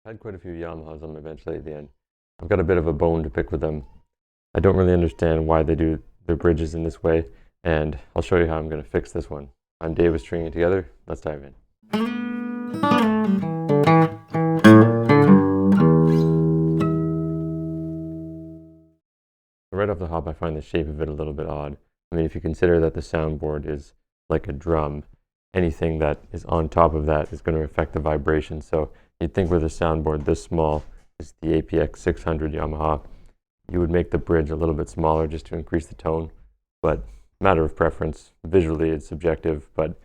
had quite a few Yamahas on my bench lately, and I've got a bit of a bone to pick with them. I don't really understand why they do their bridges in this way, and I'll show you how I'm going to fix this one. I'm Dave with Stringing It Together. Let's dive in. Right off the hop, I find the shape of it a little bit odd. I mean, if you consider that the soundboard is like a drum, anything that is on top of that is going to affect the vibration. So you'd think with a soundboard this small, is the APX 600 Yamaha, you would make the bridge a little bit smaller just to increase the tone. But matter of preference, visually it's subjective, but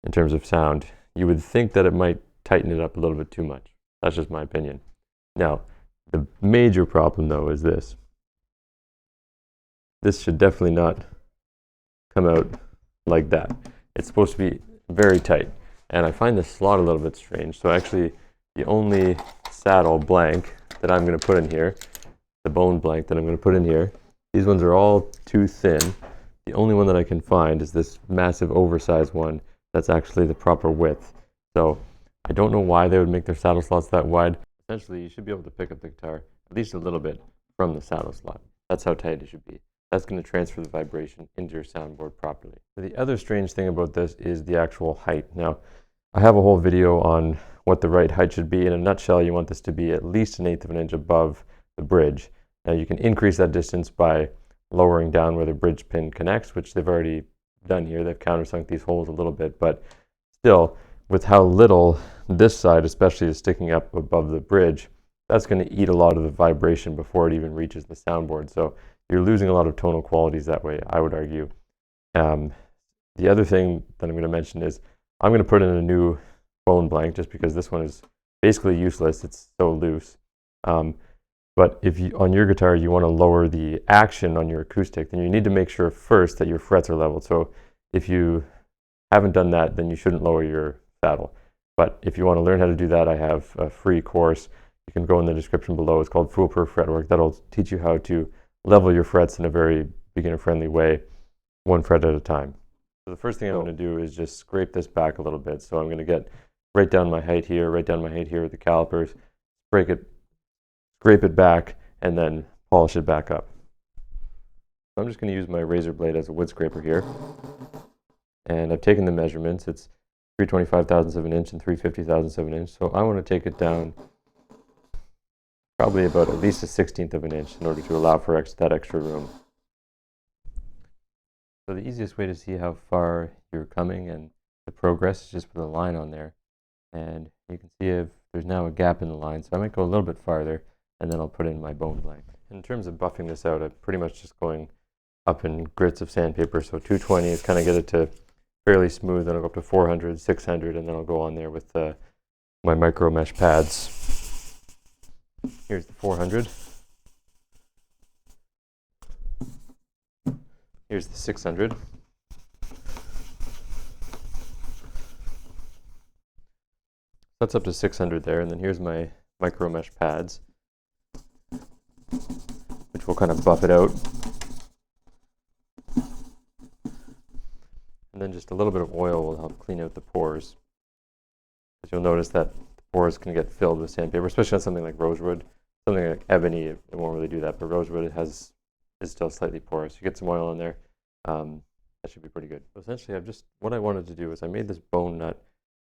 in terms of sound, you would think that it might tighten it up a little bit too much. That's just my opinion. Now, the major problem though is this. This should definitely not come out like that. It's supposed to be very tight. And I find the slot a little bit strange. So actually, the only saddle blank that I'm going to put in here, the bone blank that I'm going to put in here, these ones are all too thin. The only one that I can find is this massive oversized one that's actually the proper width. So I don't know why they would make their saddle slots that wide. Essentially, you should be able to pick up the guitar at least a little bit from the saddle slot. That's how tight it should be. That's going to transfer the vibration into your soundboard properly. The other strange thing about this is the actual height. Now, I have a whole video on what the right height should be. In a nutshell, you want this to be at least 1/8 of an inch above the bridge. Now, you can increase that distance by lowering down where the bridge pin connects, which they've already done here. They've countersunk these holes a little bit, but still, with how little this side especially is sticking up above the bridge, that's going to eat a lot of the vibration before it even reaches the soundboard. So you're losing a lot of tonal qualities that way, I would argue. The other thing that I'm going to mention is I'm going to put in a new bone blank just because this one is basically useless. It's so loose. But if you, on your guitar, you want to lower the action on your acoustic, then you need to make sure first that your frets are leveled. So if you haven't done that, then you shouldn't lower your saddle. But if you want to learn how to do that, I have a free course. You can go in the description below. It's called Foolproof Fretwork. That'll teach you how to level your frets in a very beginner-friendly way, one fret at a time. So the first thing I'm going to do is just scrape this back a little bit. So I'm going to get right down my height here with the calipers, scrape it back, and then polish it back up. So I'm just going to use my razor blade as a wood scraper here. And I've taken the measurements. It's 325 thousandths of an inch and 350 thousandths of an inch. So I want to take it down probably about at least 1/16 of an inch in order to allow for that extra room. So the easiest way to see how far you're coming and the progress is just put a line on there. And you can see if there's now a gap in the line. So I might go a little bit farther and then I'll put in my bone blank. In terms of buffing this out, I'm pretty much just going up in grits of sandpaper. So 220 is kind of get it to fairly smooth. Then I'll go up to 400, 600, and then I'll go on there with my micro mesh pads. Here's the 400. Here's the 600. That's up to 600 there, and then here's my micro mesh pads, which will kind of buff it out. And then just a little bit of oil will help clean out the pores. As you'll notice that pores can get filled with sandpaper, especially on something like rosewood. Something like ebony, it won't really do that, but rosewood is still slightly porous. You get some oil in there, that should be pretty good. So essentially, what I wanted to do is I made this bone nut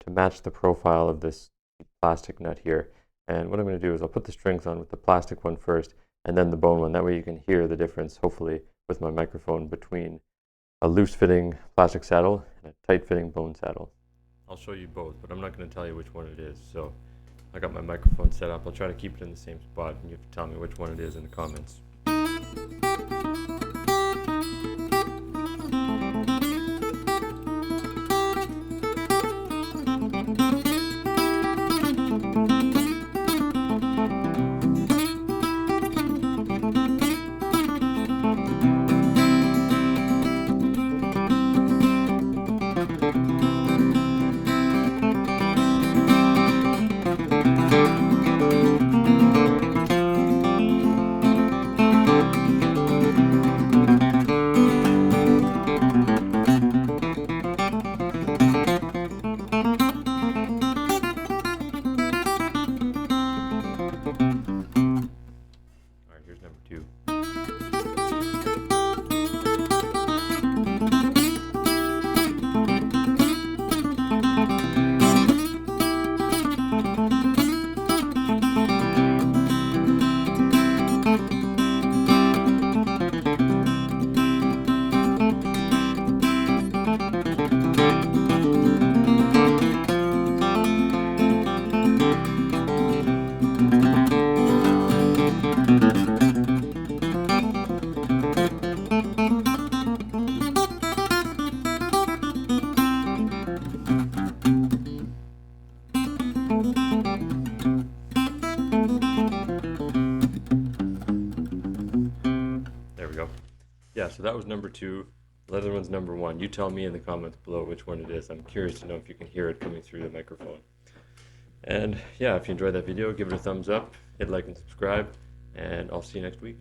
to match the profile of this plastic nut here. And what I'm going to do is I'll put the strings on with the plastic one first, and then the bone one. That way you can hear the difference, hopefully, with my microphone between a loose-fitting plastic saddle and a tight-fitting bone saddle. I'll show you both, but I'm not going to tell you which one it is. So I got my microphone set up. I'll try to keep it in the same spot, and you have to tell me which one it is in the comments. yeah, so that was number 2. The other one's number 1. You tell me in the comments below which one it is. I'm curious to know if you can hear it coming through the microphone. And yeah, if you enjoyed that video, give it a thumbs up, hit like and subscribe, and I'll see you next week.